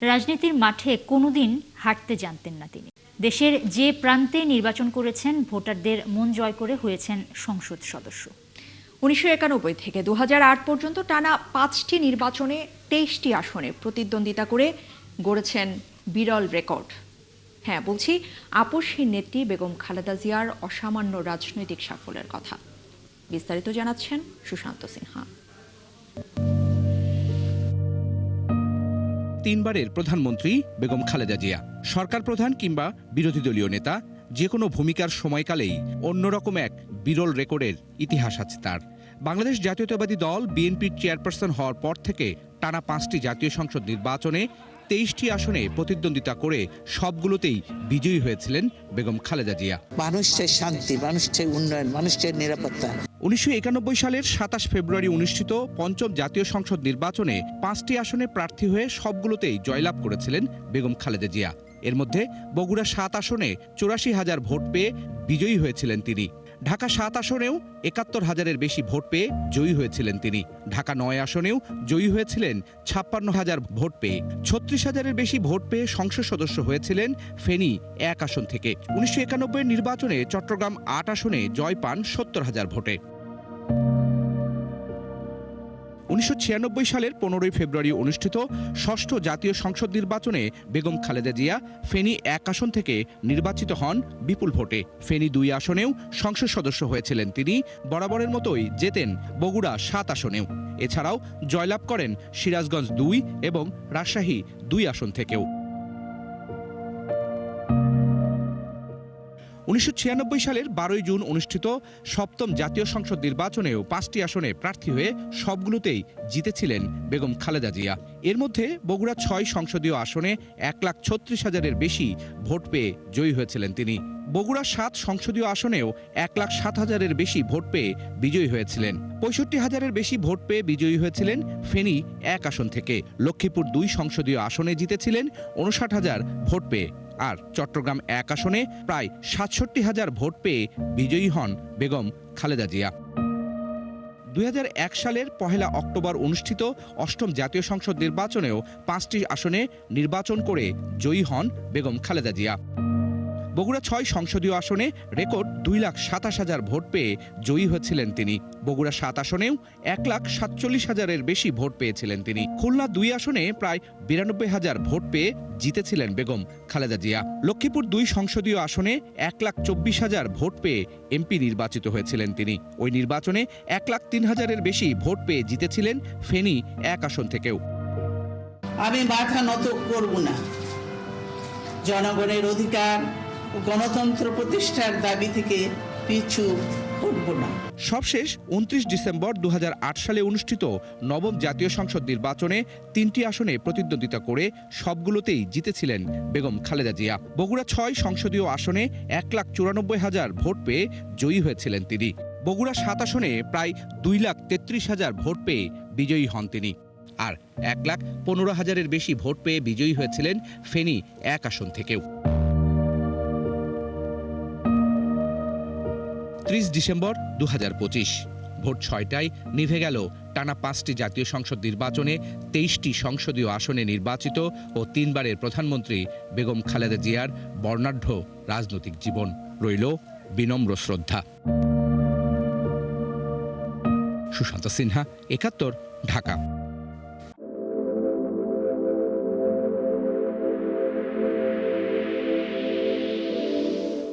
রাজনীতির মাঠে কোনোদিন হারতে জানতেন না তিনি। দেশের যে প্রান্তে নির্বাচন করেছেন, ভোটারদের মন জয় করে হয়েছেন সংসদ সদস্য। ১৯৯১ থেকে ২০০৮ পর্যন্ত টানা ৫টি নির্বাচনে ২৩টি আসনে প্রতিদ্বন্দ্বিতা করে গড়েছেন বিরল রেকর্ড। হ্যাঁ, বলছি আপসহীন নেত্রী বেগম খালেদা জিয়ার অসামান্য রাজনৈতিক সাফল্যের কথা। বিস্তারিত জানাচ্ছেন সুশান্ত সিনহা। তিনবারের প্রধানমন্ত্রী বেগম খালেদা জিয়া সরকার প্রধান কিংবা বিরোধী দলীয় নেতা, যে কোনো ভূমিকার সময়কালেই অন্যরকম এক বিরল রেকর্ডের ইতিহাস আছে তার। বাংলাদেশ জাতীয়তাবাদী দল বিএনপির চেয়ারপারসন হওয়ার পর থেকে টানা 5টি জাতীয় সংসদ নির্বাচনে 23টি আসনে প্রতিদ্বন্দ্বিতা করে সবগুলোতেই বিজয়ী হয়েছিলেন বেগম খালেদা জিয়া। মানুষের শান্তি, মানুষের উন্নয়ন, মানুষের নিরাপত্তা। 1991 সালের 27 ফেব্রুয়ারি অনুষ্ঠিত পঞ্চম জাতীয় সংসদ নির্বাচনে 5টি আসনে প্রার্থী হয়ে সবগুলোতেই জয়লাভ করেছিলেন বেগম খালেদা জিয়া। এর মধ্যে বগুড়া 7 আসনে 84,000 ভোট পেয়ে বিজয়ী হয়েছিলেন তিনি। ঢাকা 7 আসনেও 71,000-এর বেশি ভোট পেয়ে জয়ী হয়েছিলেন তিনি। ঢাকা 9 আসনেও জয়ী হয়েছিলেন 56,000 ভোট পেয়ে। 36,000-এর বেশি ভোট পেয়ে সংসদ সদস্য হয়েছিলেন ফেনী 1 আসন থেকে। 1991 নির্বাচনে চট্টগ্রাম 8 আসনে জয় পান 70,000 ভোটে। 1996 সালের 15 ফেব্রুয়ারি অনুষ্ঠিত ষষ্ঠ জাতীয় সংসদ নির্বাচনে বেগম খালেদা জিয়া ফেনী 1 আসন থেকে নির্বাচিত হন বিপুল ভোটে। ফেনী 2 আসনেও সংসদ সদস্য হয়েছিলেন তিনি। বরাবরের মতোই জেতেন বগুড়া 7 আসনেও। এছাড়াও জয়লাভ করেন সিরাজগঞ্জ 2 এবং রাজশাহী 2 আসন থেকেও। 1996 সালের 12 জুন অনুষ্ঠিত সপ্তম জাতীয় সংসদ নির্বাচনেও 5টি আসনে প্রার্থী হয়ে সবগুলোতেই জিতেছিলেন বেগম খালেদা জিয়া। এর মধ্যে বগুড়া 6 সংসদীয় আসনে 1,36,000-এর বেশি ভোট পেয়ে জয়ী হয়েছিলেন তিনি। বগুড়া 7 সংসদীয় আসনেও 1,07,000-এর বেশি ভোট পেয়ে বিজয়ী হয়েছিলেন। 65,000-এর বেশি ভোট পেয়ে বিজয়ী হয়েছিলেন ফেনী 1 আসন থেকে। লক্ষ্মীপুর 2 সংসদীয় আসনে জিতেছিলেন 59,000 ভোট পেয়ে। আর চট্টগ্রাম 1 আসনে প্রায় 67,000 ভোট পেয়ে বিজয়ী হন বেগম খালেদা জিয়া। 2001 সালের 1 অক্টোবর অনুষ্ঠিত অষ্টম জাতীয় সংসদ নির্বাচনেও 5টি আসনে নির্বাচন করে জয়ী হন বেগম খালেদা জিয়া। বগুড়া 6 সংসদীয় আসনে রেকর্ড 2,27,000 ভোট পেয়ে জয়ী হয়েছিলেন তিনি। বগুড়া 7 আসনেও 1,47,000-এর বেশি ভোট পেয়েছিলেন তিনি। খুলনা 2 আসনে প্রায় 92,000 ভোট পেয়ে জিতেছিলেন বেগম খালেদা জিয়া। লক্ষ্মীপুর 2 সংসদীয় আসনে 1,24,000 ভোট পেয়ে এমপি নির্বাচিত হয়েছিলেন তিনি। ওই নির্বাচনে 1,03,000-এর বেশি ভোট পেয়ে জিতেছিলেন ফেনী 1 আসন থেকেও। আমি মাথা নত করব না। জনগণের অধিকার ও গণতন্ত্র প্রতিষ্ঠার দাবি থেকে পিছু হটব না। সবশেষ 29 ডিসেম্বর 2008 সালে অনুষ্ঠিত নবম জাতীয় সংসদ নির্বাচনে 3টি আসনে প্রতিদ্বন্দ্বিতা করে সবগুলোতেই জিতেছিলেন বেগম খালেদা জিয়া। বগুড়া 6 সংসদীয় আসনে 1,94,000 ভোট পেয়ে জয়ী হয়েছিলেন তিনি। বগুড়া 7 আসনে প্রায় 2,33,000 ভোট পেয়ে বিজয়ী হন তিনি। আর 1,15,000-এর বেশি ভোট পেয়ে বিজয়ী হয়েছিলেন ফেনী 1 আসন থেকেও। 30 ডিসেম্বর 2025 ভোর 6টায় নিভে গেল টানা 5টি জাতীয় সংসদ নির্বাচনে 23টি সংসদীয় আসনে নির্বাচিত ও 3বারের প্রধানমন্ত্রী বেগম খালেদা জিয়ার বর্ণাঢ্য রাজনৈতিক জীবন। রইল বিনম্র শ্রদ্ধা। সুশান্ত সিনহা, 71, ঢাকা।